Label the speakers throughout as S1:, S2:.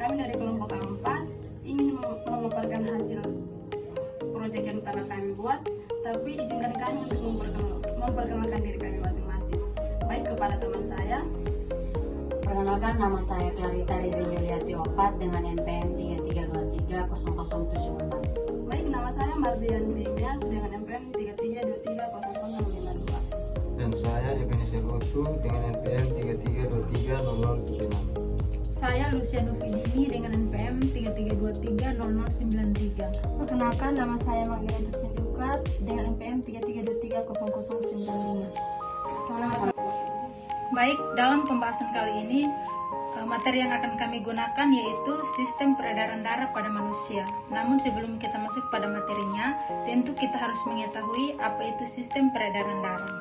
S1: Kami dari kelompok 4 ingin memaparkan hasil proyek yang telah kami buat, tapi izinkan kami untuk memperkenalkan diri kami masing-masing. Baik, kepada teman saya.
S2: Perkenalkan, nama saya Clarita Riri Yuliati Opat dengan NPM 33230074.
S1: Baik, nama saya Mardianti Mias dengan NPM 33230052.
S3: Dan saya Ebenezer Otu dengan NPM 33230076.
S4: Saya Luciano Fidini dengan NPM 33230093.
S5: Perkenalkan, nama saya Magdalena Tercintukat dengan NPM 33230095.
S4: Baik, dalam pembahasan kali ini materi yang akan kami gunakan yaitu sistem peredaran darah pada manusia. Namun sebelum kita masuk pada materinya, tentu kita harus mengetahui apa itu sistem peredaran darah.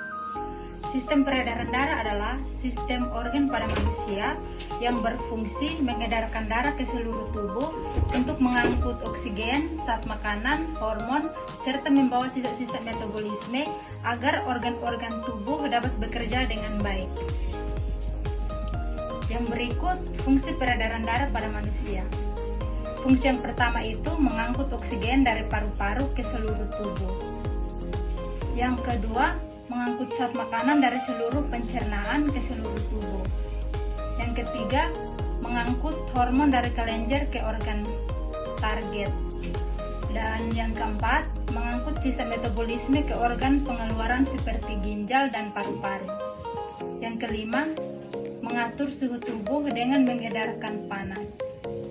S4: Sistem peredaran darah adalah sistem organ pada manusia yang berfungsi mengedarkan darah ke seluruh tubuh untuk mengangkut oksigen, zat makanan, hormon, serta membawa sisa-sisa metabolisme agar organ-organ tubuh dapat bekerja dengan baik. Yang berikut fungsi peredaran darah pada manusia. Fungsi yang pertama itu mengangkut oksigen dari paru-paru ke seluruh tubuh. Yang kedua, mengangkut zat makanan dari seluruh pencernaan ke seluruh tubuh. Yang ketiga, mengangkut hormon dari kelenjar ke organ target. Dan yang keempat, mengangkut sisa metabolisme ke organ pengeluaran seperti ginjal dan paru-paru. Yang kelima, mengatur suhu tubuh dengan mengedarkan panas.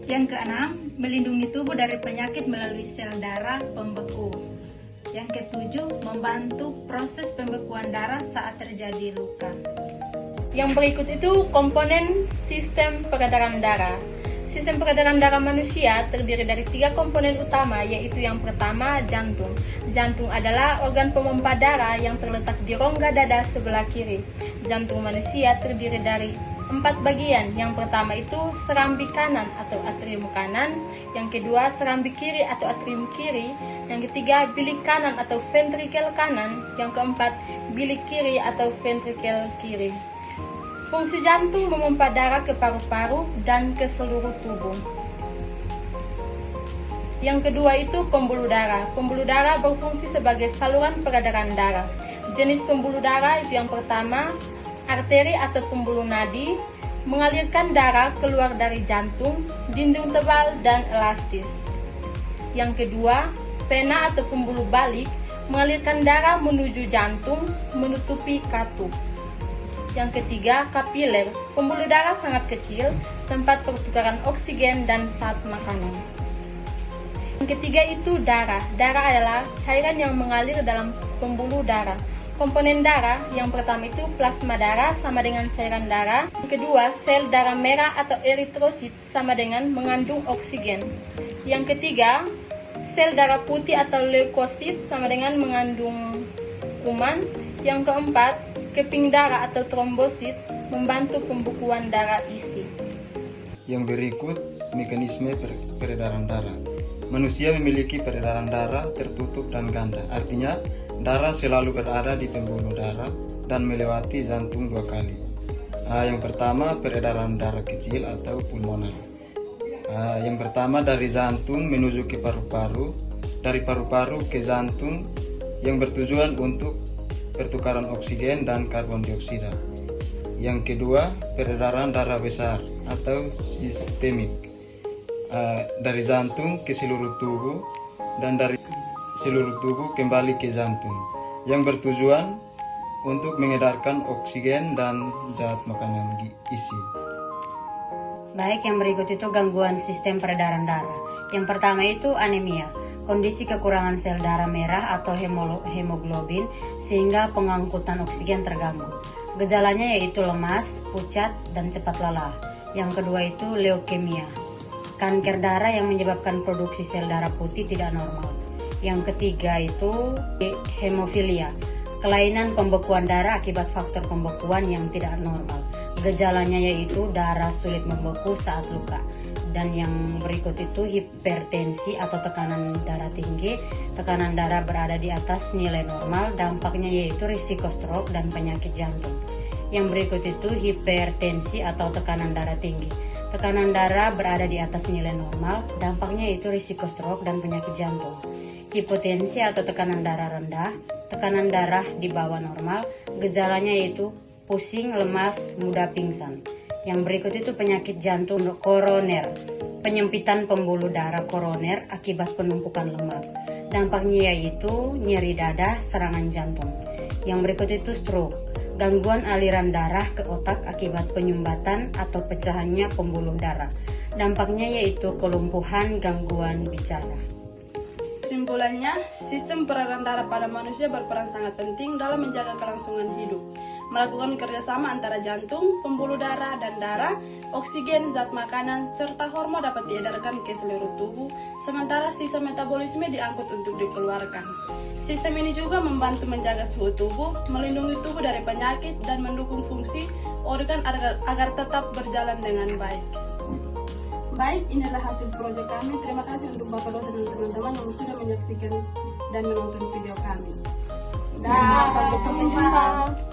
S4: Yang keenam, melindungi tubuh dari penyakit melalui sel darah pembeku. Yang ketujuh, membantu proses pembekuan darah saat terjadi luka.
S5: Yang berikut itu komponen sistem peredaran darah. Sistem peredaran darah manusia terdiri dari 3 komponen utama, yaitu yang pertama, jantung. Jantung adalah organ pemompa darah yang terletak di rongga dada sebelah kiri. Jantung manusia terdiri dari 4 bagian. Yang pertama itu serambi kanan atau atrium kanan, yang kedua serambi kiri atau atrium kiri, yang ketiga bilik kanan atau ventrikel kanan, yang keempat bilik kiri atau ventrikel kiri. Fungsi jantung memompa darah ke paru-paru dan ke seluruh tubuh. Yang kedua itu pembuluh darah. Pembuluh darah berfungsi sebagai saluran peredaran darah. Jenis pembuluh darah itu yang pertama, arteri atau pembuluh nadi, mengalirkan darah keluar dari jantung, dinding tebal dan elastis. Yang kedua, vena atau pembuluh balik, mengalirkan darah menuju jantung, menutupi katup. Yang ketiga, kapiler, pembuluh darah sangat kecil, tempat pertukaran oksigen dan zat makanan. Yang ketiga itu darah. Darah adalah cairan yang mengalir dalam pembuluh darah. Komponen darah, yang pertama itu plasma darah sama dengan cairan darah. Yang kedua, sel darah merah atau eritrosit sama dengan mengandung oksigen. Yang ketiga, sel darah putih atau leukosit sama dengan mengandung kuman. Yang keempat, keping darah atau trombosit membantu pembekuan darah isi.
S3: Yang berikut mekanisme peredaran darah. Manusia memiliki peredaran darah tertutup dan ganda. Artinya, darah selalu berada di pembuluh darah dan melewati jantung 2 kali. Yang pertama, peredaran darah kecil atau pulmoner. Yang pertama dari jantung menuju ke paru-paru, dari paru-paru ke jantung yang bertujuan untuk pertukaran oksigen dan karbon dioksida. Yang kedua, peredaran darah besar atau sistemik, dari jantung ke seluruh tubuh dan dari seluruh tubuh kembali ke jantung, yang bertujuan untuk mengedarkan oksigen dan zat makanan isi.
S2: Baik, yang berikut itu gangguan sistem peredaran darah. Yang pertama itu anemia, kondisi kekurangan sel darah merah atau hemoglobin sehingga pengangkutan oksigen terganggu. Gejalanya yaitu lemas, pucat, dan cepat lelah. Yang kedua itu leukemia, kanker darah yang menyebabkan produksi sel darah putih tidak normal. Yang ketiga itu hemofilia, kelainan pembekuan darah akibat faktor pembekuan yang tidak normal. Gejalanya yaitu darah sulit membeku saat luka. Dan yang berikut itu hipertensi atau tekanan darah tinggi. Tekanan darah berada di atas nilai normal, dampaknya yaitu risiko stroke dan penyakit jantung. Yang berikut itu hipertensi atau tekanan darah tinggi. Tekanan darah berada di atas nilai normal, dampaknya itu risiko stroke dan penyakit jantung. Hipotensi atau tekanan darah rendah, tekanan darah di bawah normal, gejalanya yaitu pusing, lemas, mudah pingsan. Yang berikut itu penyakit jantung koroner, penyempitan pembuluh darah koroner akibat penumpukan lemak. Dampaknya yaitu nyeri dada, serangan jantung. Yang berikut itu stroke, gangguan aliran darah ke otak akibat penyumbatan atau pecahannya pembuluh darah. Dampaknya yaitu kelumpuhan, gangguan bicara.
S1: Kesimpulannya, sistem peredaran darah pada manusia berperan sangat penting dalam menjaga kelangsungan hidup, melakukan kerjasama antara jantung, pembuluh darah, dan darah, oksigen, zat makanan, serta hormon dapat diedarkan ke seluruh tubuh, sementara sisa metabolisme diangkut untuk dikeluarkan. Sistem ini juga membantu menjaga suhu tubuh, melindungi tubuh dari penyakit, dan mendukung fungsi organ agar tetap berjalan dengan baik. Baik, inilah hasil proyek kami. Terima kasih untuk Bapak dosen dan teman-teman yang sudah menyaksikan dan menonton video kami. Sampai jumpa.